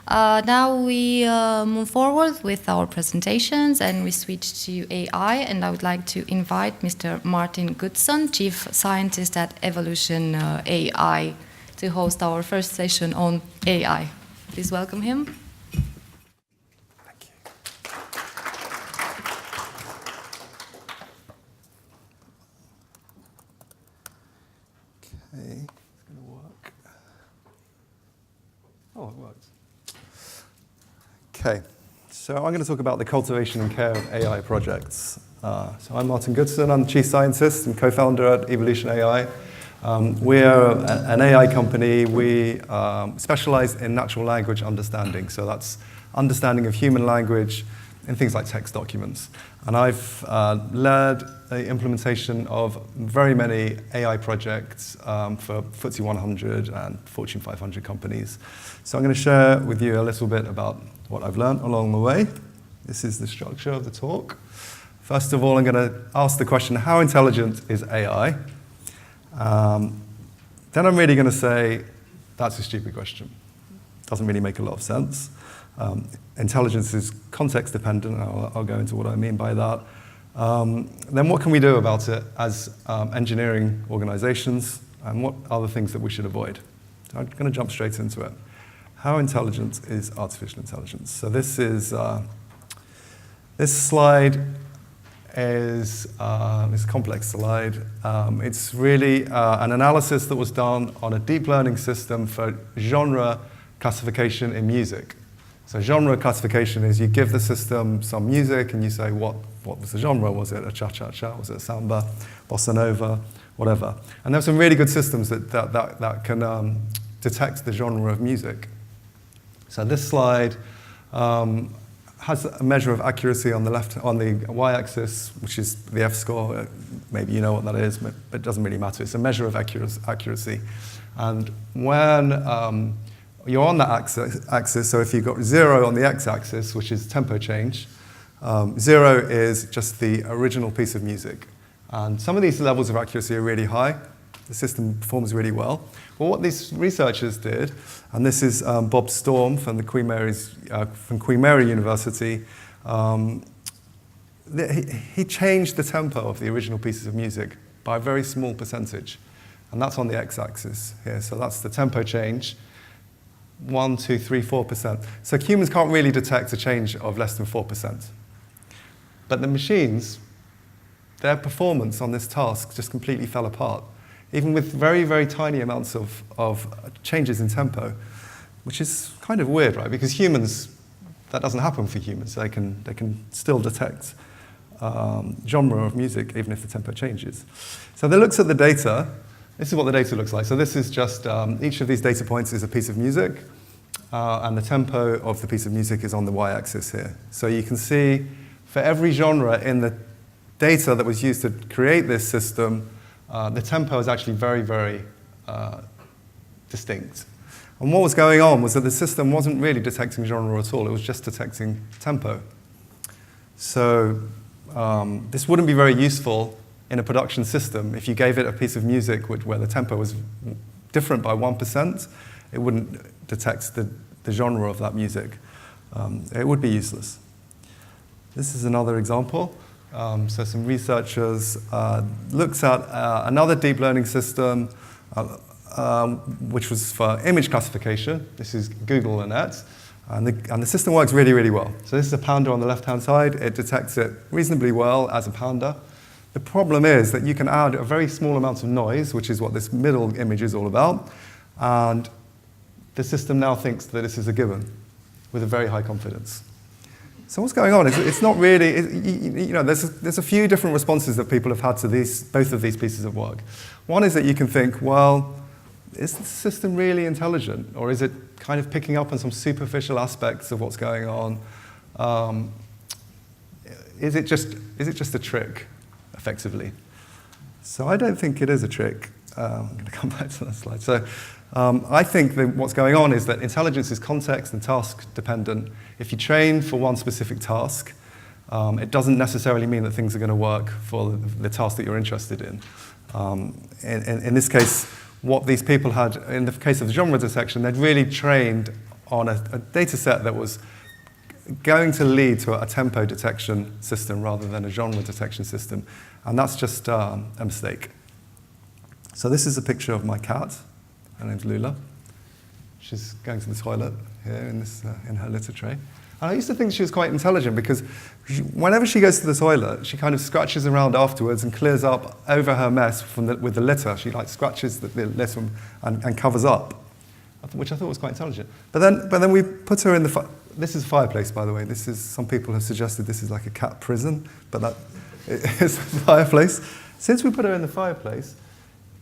Now we move forward with our presentations and we switch to AI, and I would like to invite Mr. Martin Goodson, Chief Scientist at Evolution AI, to host our first session on AI. Please welcome him. Thank you. Okay, it's going to work. Oh, it works. Okay, so I'm going to talk about the cultivation and care of AI projects. So I'm Martin Goodson, I'm the Chief Scientist and co-founder at Evolution AI. We're an AI company. We specialize in natural language understanding. So that's understanding of human language in things like text documents. And I've led the implementation of very many AI projects for FTSE 100 and Fortune 500 companies. So I'm going to share with you a little bit about what I've learned along the way. This is the structure of the talk. First of all, I'm going to ask the question, how intelligent is AI? Then I'm really going to say, that's a stupid question. Doesn't really make a lot of sense. Intelligence is context dependent, and I'll go into what I mean by that. Then what can we do about it as engineering organizations, and what are the things that we should avoid? So I'm going to jump straight into it. How intelligent is artificial intelligence? So this slide is this complex slide. It's really an analysis that was done on a deep learning system for genre classification in music. So genre classification is you give the system some music and you say what was the genre? Was it a cha-cha-cha? Was it a samba, bossa nova, whatever? And there are some really good systems that can detect the genre of music. So this slide has a measure of accuracy on the y-axis, which is the f-score. Maybe you know what that is, but it doesn't really matter. It's a measure of accuracy. And when you're on that axis, so if you've got 0 on the x-axis, which is tempo change, 0 is just the original piece of music. And some of these levels of accuracy are really high. The system performs really well. Well, what these researchers did, and this is Bob Storm from Queen Mary University, he changed the tempo of the original pieces of music by a very small percentage. And that's on the x-axis here. So that's the tempo change, 1, 2, 3, 4%. So humans can't really detect a change of less than 4%. But the machines, their performance on this task just completely fell apart, even with very, very tiny amounts of changes in tempo, which is kind of weird, right? Because humans, that doesn't happen for humans. They can still detect genre of music, even if the tempo changes. So they looked at the data. This is what the data looks like. So this is just, each of these data points is a piece of music, and the tempo of the piece of music is on the y-axis here. So you can see for every genre in the data that was used to create this system, the tempo is actually very, very distinct. And what was going on was that the system wasn't really detecting genre at all. It was just detecting tempo. So this wouldn't be very useful in a production system. If you gave it a piece of music where the tempo was different by 1%, it wouldn't detect the genre of that music. It would be useless. This is another example. So some researchers looked at another deep learning system, which was for image classification. This is Google Net. And the system works really, really well. So this is a panda on the left-hand side. It detects it reasonably well as a panda. The problem is that you can add a very small amount of noise, which is what this middle image is all about. And the system now thinks that this is a given with a very high confidence. So what's going on? It's not really, there's a few different responses that people have had to both of these pieces of work. One is that you can think, well, is the system really intelligent? Or is it kind of picking up on some superficial aspects of what's going on? Is it just a trick, effectively? So I don't think it is a trick. I'm going to come back to that slide. So I think that what's going on is that intelligence is context and task dependent. If you train for one specific task, it doesn't necessarily mean that things are going to work for the task that you're interested in. In this case, what these people had, in the case of genre detection, they'd really trained on a data set that was going to lead to a tempo detection system rather than a genre detection system. And that's just a mistake. So this is a picture of my cat. Her name's Lula. She's going to the toilet here in her litter tray. And I used to think she was quite intelligent because whenever she goes to the toilet, she kind of scratches around afterwards and clears up over her mess with the litter. She like scratches the litter and covers up, which I thought was quite intelligent. But then we put her in this is a fireplace, by the way. Some people have suggested this is like a cat prison, but that is a fireplace. Since we put her in the fireplace,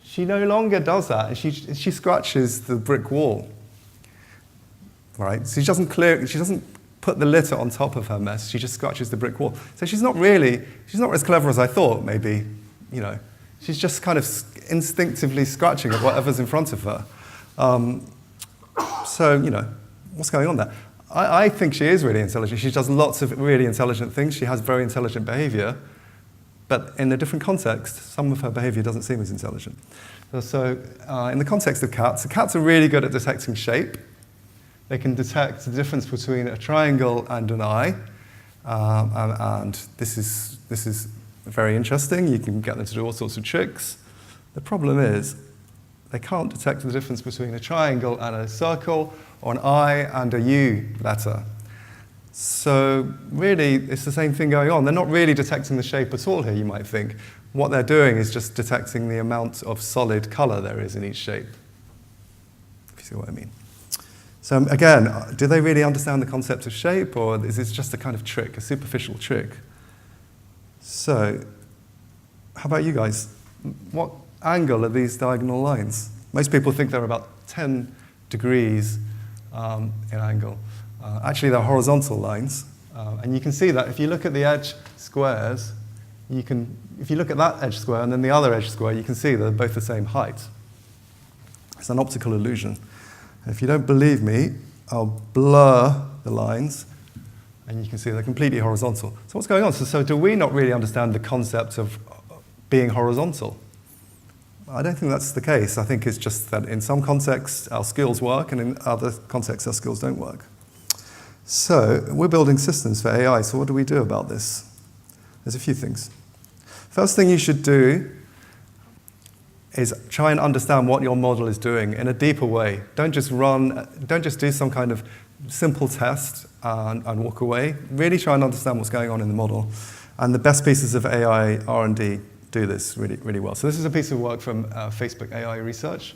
she no longer does that, and she scratches the brick wall. Right? So she doesn't put the litter on top of her mess. She just scratches the brick wall. So she's not as clever as I thought. Maybe, she's just kind of instinctively scratching at whatever's in front of her. So what's going on there? I think she is really intelligent. She does lots of really intelligent things. She has very intelligent behavior. But in a different context, some of her behavior doesn't seem as intelligent. So in the context of cats, the cats are really good at detecting shape. They can detect the difference between a triangle and an eye. And this is very interesting. You can get them to do all sorts of tricks. The problem is they can't detect the difference between a triangle and a circle, or an I and a U letter. So really, it's the same thing going on. They're not really detecting the shape at all here, you might think. What they're doing is just detecting the amount of solid color there is in each shape, if you see what I mean. So again, do they really understand the concept of shape, or is this just a kind of trick, a superficial trick? So how about you guys? What angle are these diagonal lines? Most people think they're about 10 degrees in angle. Actually, they're horizontal lines. And you can see that if you look at the edge squares, if you look at that edge square and then the other edge square, you can see they're both the same height. It's an optical illusion. And if you don't believe me, I'll blur the lines, and you can see they're completely horizontal. So what's going on? So do we not really understand the concept of being horizontal? I don't think that's the case. I think it's just that in some contexts our skills work, and in other contexts our skills don't work. So we're building systems for AI, so what do we do about this? There's a few things. First thing you should do is try and understand what your model is doing in a deeper way. Don't just do some kind of simple test and walk away. Really try and understand what's going on in the model. And the best pieces of AI R&D do this really, really well. So this is a piece of work from Facebook AI research.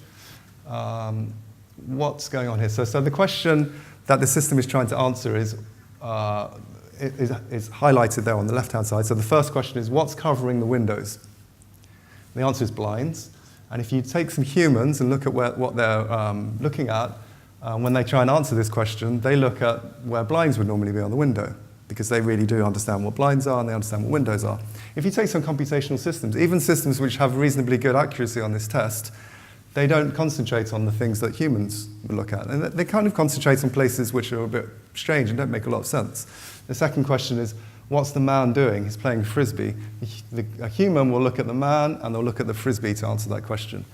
What's going on here? So the question that the system is trying to answer is highlighted there on the left-hand side. So the first question is, what's covering the windows? The answer is blinds. And if you take some humans and look at what they're looking at, when they try and answer this question, they look at where blinds would normally be on the window, because they really do understand what blinds are and they understand what windows are. If you take some computational systems, even systems which have reasonably good accuracy on this test, they don't concentrate on the things that humans would look at. And they kind of concentrate on places which are a bit strange and don't make a lot of sense. The second question is, what's the man doing? He's playing frisbee. A human will look at the man and they'll look at the frisbee to answer that question.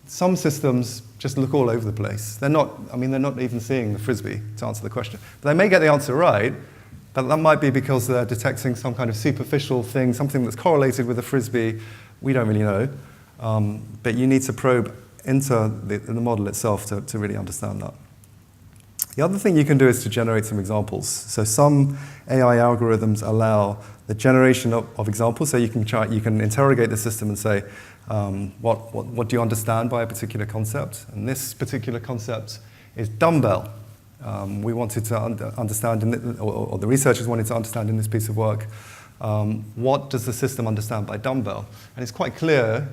Some systems just look all over the place. They're not even seeing the frisbee to answer the question. But they may get the answer right, but that might be because they're detecting some kind of superficial thing, something that's correlated with the frisbee. We don't really know. But you need to probe into the model itself to really understand that. The other thing you can do is to generate some examples. So some AI algorithms allow the generation of examples. So you can interrogate the system and say, what do you understand by a particular concept? And this particular concept is dumbbell. We wanted to understand, or the researchers wanted to understand in this piece of work, what does the system understand by dumbbell? And it's quite clear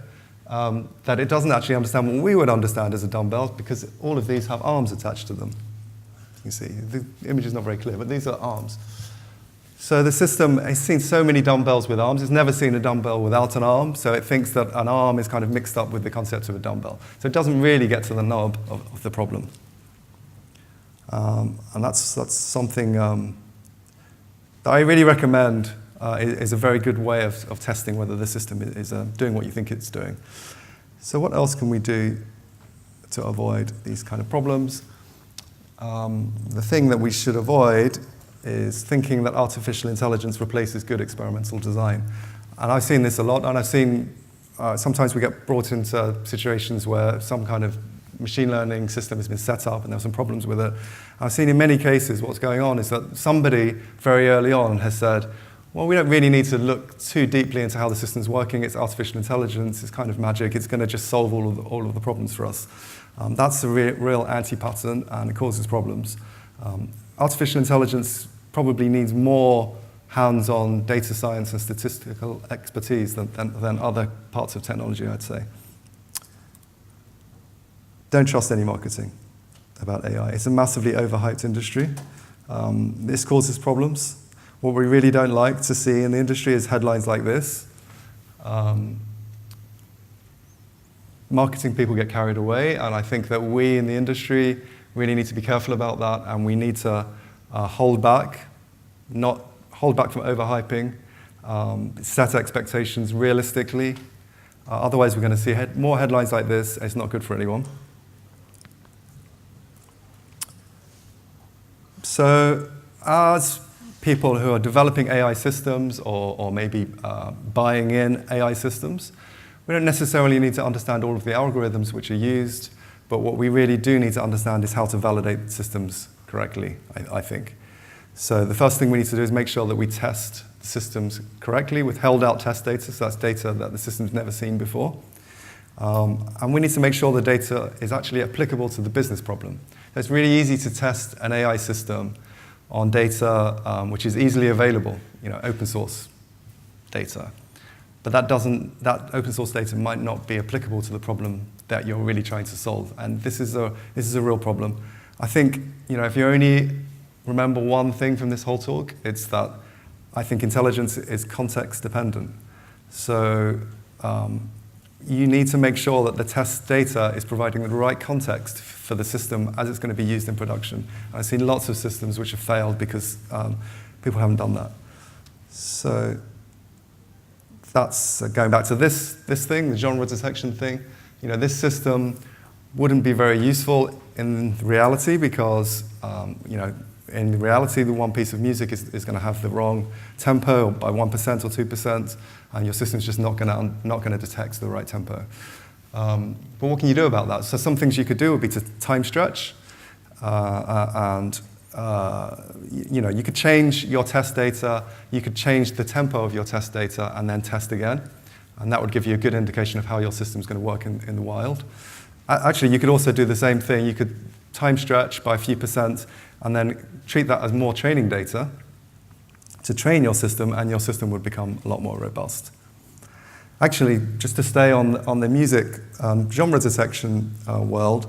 that it doesn't actually understand what we would understand as a dumbbell, because all of these have arms attached to them. You see, the image is not very clear, but these are arms. So the system has seen so many dumbbells with arms. It's never seen a dumbbell without an arm, so it thinks that an arm is kind of mixed up with the concept of a dumbbell. So it doesn't really get to the nub of the problem. And that's something that I really recommend is a very good way of testing whether the system is doing what you think it's doing. So what else can we do to avoid these kind of problems? the thing that we should avoid is thinking that artificial intelligence replaces good experimental design. And I've seen this a lot, and I've seen sometimes we get brought into situations where some kind of machine learning system has been set up and there are some problems with it. I've seen in many cases what's going on is that somebody very early on has said, well, we don't really need to look too deeply into how the system's working. It's artificial intelligence, it's kind of magic, it's going to just solve all of the problems for us. That's a real anti-pattern, and it causes problems. Artificial intelligence probably needs more hands-on data science and statistical expertise than other parts of technology, I'd say. Don't trust any marketing about AI. It's a massively overhyped industry. This causes problems. What we really don't like to see in the industry is headlines like this. Marketing people get carried away, and I think that we in the industry really need to be careful about that, and we need to hold back from overhyping, set expectations realistically. Otherwise, we're going to see more headlines like this. It's not good for anyone. So, as people who are developing AI systems or maybe buying in AI systems, we don't necessarily need to understand all of the algorithms which are used, but what we really do need to understand is how to validate systems correctly, I think. So the first thing we need to do is make sure that we test the systems correctly with held-out test data, so that's data that the system's never seen before. And we need to make sure the data is actually applicable to the business problem. So it's really easy to test an AI system on data which is easily available, open source data. But that open source data might not be applicable to the problem that you're really trying to solve. And this is a real problem. I think, if you only remember one thing from this whole talk, it's that I think intelligence is context dependent. So you need to make sure that the test data is providing the right context for the system as it's going to be used in production. I've seen lots of systems which have failed because people haven't done that. So that's going back to this thing, the genre detection thing. This system wouldn't be very useful in reality because, in reality, the one piece of music is going to have the wrong tempo by 1% or 2%, and your system's just not going to detect the right tempo. But what can you do about that? So some things you could do would be to time stretch, and you could change your test data, you could change the tempo of your test data and then test again. And that would give you a good indication of how your system's going to work in the wild. Actually, you could also do the same thing. You could time stretch by a few percent and then treat that as more training data to train your system, and your system would become a lot more robust. Actually, just to stay on the music genre detection world,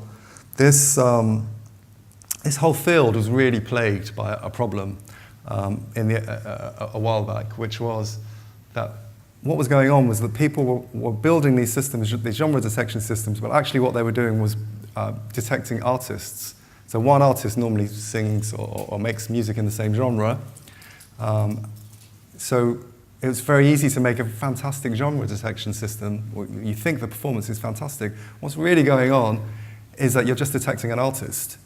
this whole field was really plagued by a problem a while back, which was that what was going on was that people were building these systems, these genre detection systems, but actually what they were doing was detecting artists. So one artist normally sings or makes music in the same genre. So it was very easy to make a fantastic genre detection system. You think the performance is fantastic. What's really going on is that you're just detecting an artist.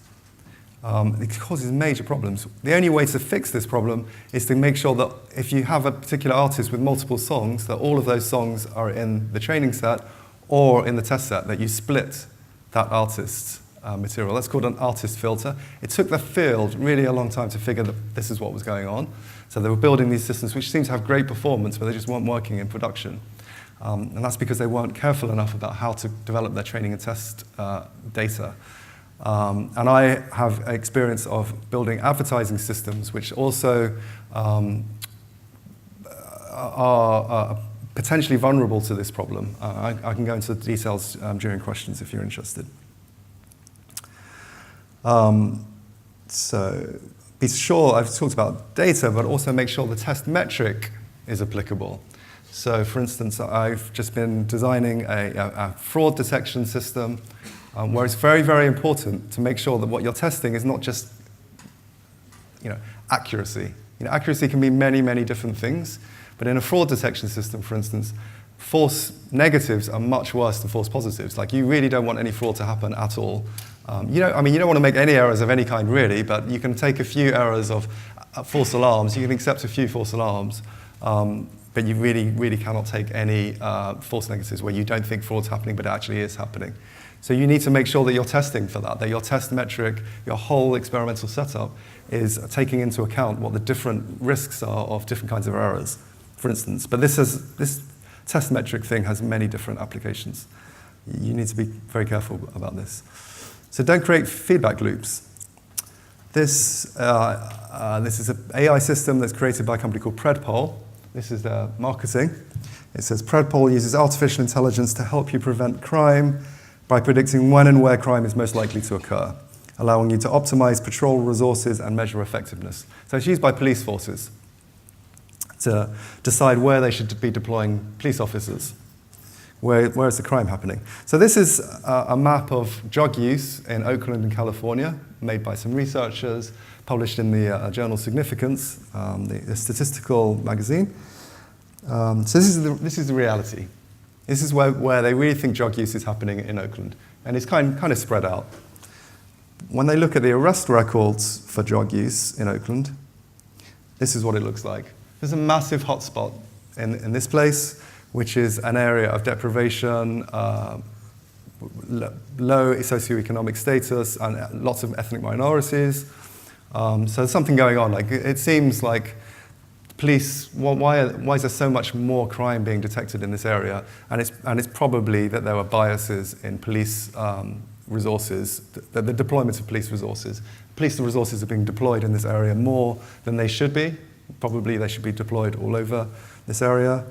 It causes major problems. The only way to fix this problem is to make sure that if you have a particular artist with multiple songs, that all of those songs are in the training set or in the test set, that you split that artist's material. That's called an artist filter. It took the field really a long time to figure that this is what was going on. So they were building these systems which seemed to have great performance, but they just weren't working in production. And that's because they weren't careful enough about how to develop their training and test data. And I have experience of building advertising systems which also are potentially vulnerable to this problem. I can go into the details during questions if you're interested. So be sure, I've talked about data, but also make sure the test metric is applicable. So for instance, I've just been designing a fraud detection system where it's very, very important to make sure that what you're testing is not just accuracy. Accuracy can be many, many different things, but in a fraud detection system, for instance, false negatives are much worse than false positives. Like, you really don't want any fraud to happen at all. You don't want to make any errors of any kind really, but you can take a few errors of false alarms. You can accept a few false alarms, but you really cannot take any false negatives where you don't think fraud's happening, but it actually is happening. So you need to make sure that you're testing for that your test metric, your whole experimental setup is taking into account what the different risks are of different kinds of errors, for instance. But this test metric thing has many different applications. You need to be very careful about this. So don't create feedback loops. This is an AI system that's created by a company called Predpol. This is their marketing. It says Predpol uses artificial intelligence to help you prevent crime by predicting when and where crime is most likely to occur, allowing you to optimize patrol resources and measure effectiveness. So it's used by police forces to decide where they should be deploying police officers. Where is the crime happening? So this is a map of drug use in Oakland and California, made by some researchers, published in the journal Significance, the statistical magazine. So this is the reality. This is where they really think drug use is happening in Oakland, and it's kind of spread out. When they look at the arrest records for drug use in Oakland, this is what it looks like. There's a massive hotspot in this place, which is an area of deprivation, low socioeconomic status, and lots of ethnic minorities. So there's something going on. Like it seems like police. Why is there so much more crime being detected in this area? And it's probably that there were biases in police resources, the deployment of police resources. Police resources are being deployed in this area more than they should be. Probably they should be deployed all over this area.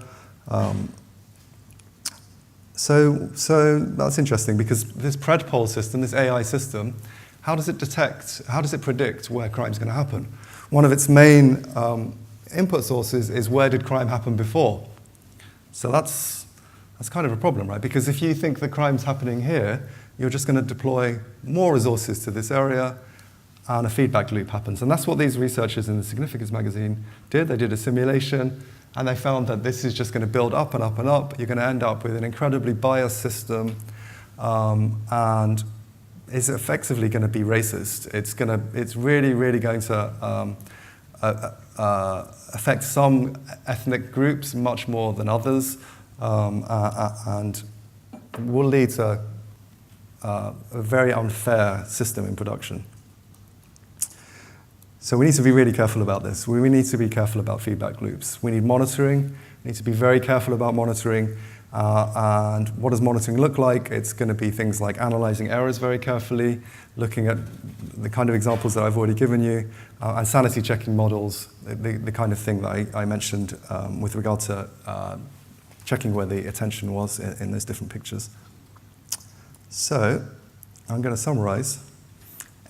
So that's interesting because this Predpol system, this AI system, how does it predict where crime is going to happen? One of its main input sources is where did crime happen before? So that's kind of a problem, right? Because if you think the crime's happening here, you're just going to deploy more resources to this area and a feedback loop happens. And that's what these researchers in the Significance magazine did. They did a simulation and they found that this is just going to build up and up and up. You're going to end up with an incredibly biased system and it's effectively going to be racist. It's really going to affect some ethnic groups much more than others, and will lead to a very unfair system in production. So we need to be really careful about this. We need to be careful about feedback loops. We need monitoring. We need to be very careful about monitoring. And what does monitoring look like? It's going to be things like analyzing errors very carefully, looking at the kind of examples that I've already given you, and sanity checking models, the kind of thing that I mentioned with regard to checking where the attention was in those different pictures. So I'm going to summarize.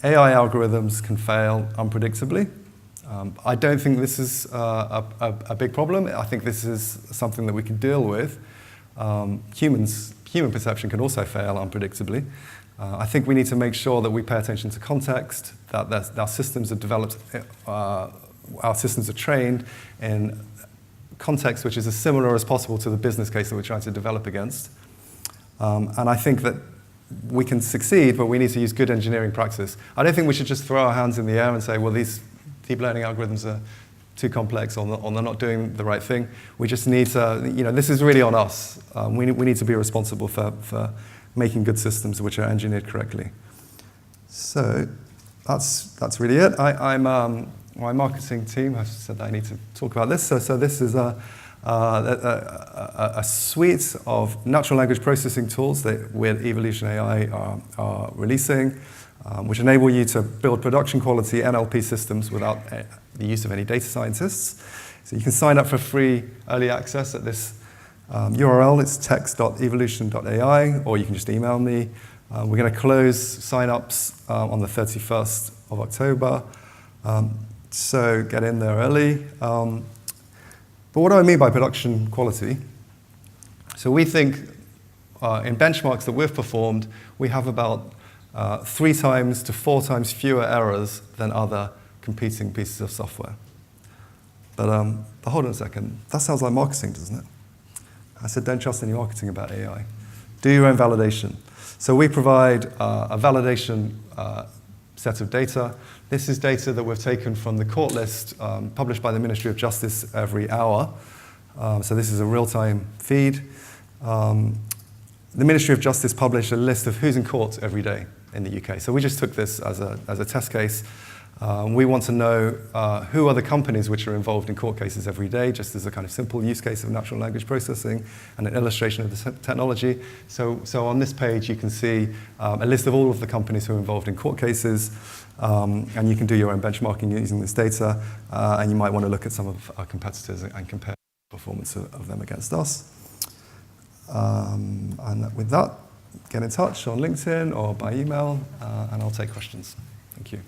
AI algorithms can fail unpredictably. I don't think this is a big problem. I think this is something that we can deal with. Human perception can also fail unpredictably. I think we need to make sure that we pay attention to context, that our systems are developed, our systems are trained in context which is as similar as possible to the business case that we're trying to develop against. And I think that we can succeed, but we need to use good engineering practice. I don't think we should just throw our hands in the air and say, well, these deep learning algorithms are too complex or they're not doing the right thing. We just need to, this is really on us. We need to be responsible for making good systems which are engineered correctly. So that's really it. My marketing team have said that I need to talk about this. So this is a suite of natural language processing tools that with Evolution AI are releasing, which enable you to build production quality NLP systems without the use of any data scientists. So you can sign up for free early access at this URL. It's text.evolution.ai, or you can just email me. We're going to close sign-ups on the 31st of October. So get in there early. But what do I mean by production quality? So we think in benchmarks that we've performed, we have about 3 times to 4 times fewer errors than other competing pieces of software. But hold on a second. That sounds like marketing, doesn't it? I said don't trust any marketing about AI. Do your own validation. So we provide a validation set of data. This is data that we've taken from the court list published by the Ministry of Justice every hour. So this is a real-time feed. The Ministry of Justice published a list of who's in court every day in the UK. So we just took this as a test case. We want to know who are the companies which are involved in court cases every day, just as a kind of simple use case of natural language processing and an illustration of the technology. So on this page, you can see a list of all of the companies who are involved in court cases, and you can do your own benchmarking using this data, and you might want to look at some of our competitors and compare the performance of them against us. And with that, get in touch on LinkedIn or by email, and I'll take questions. Thank you.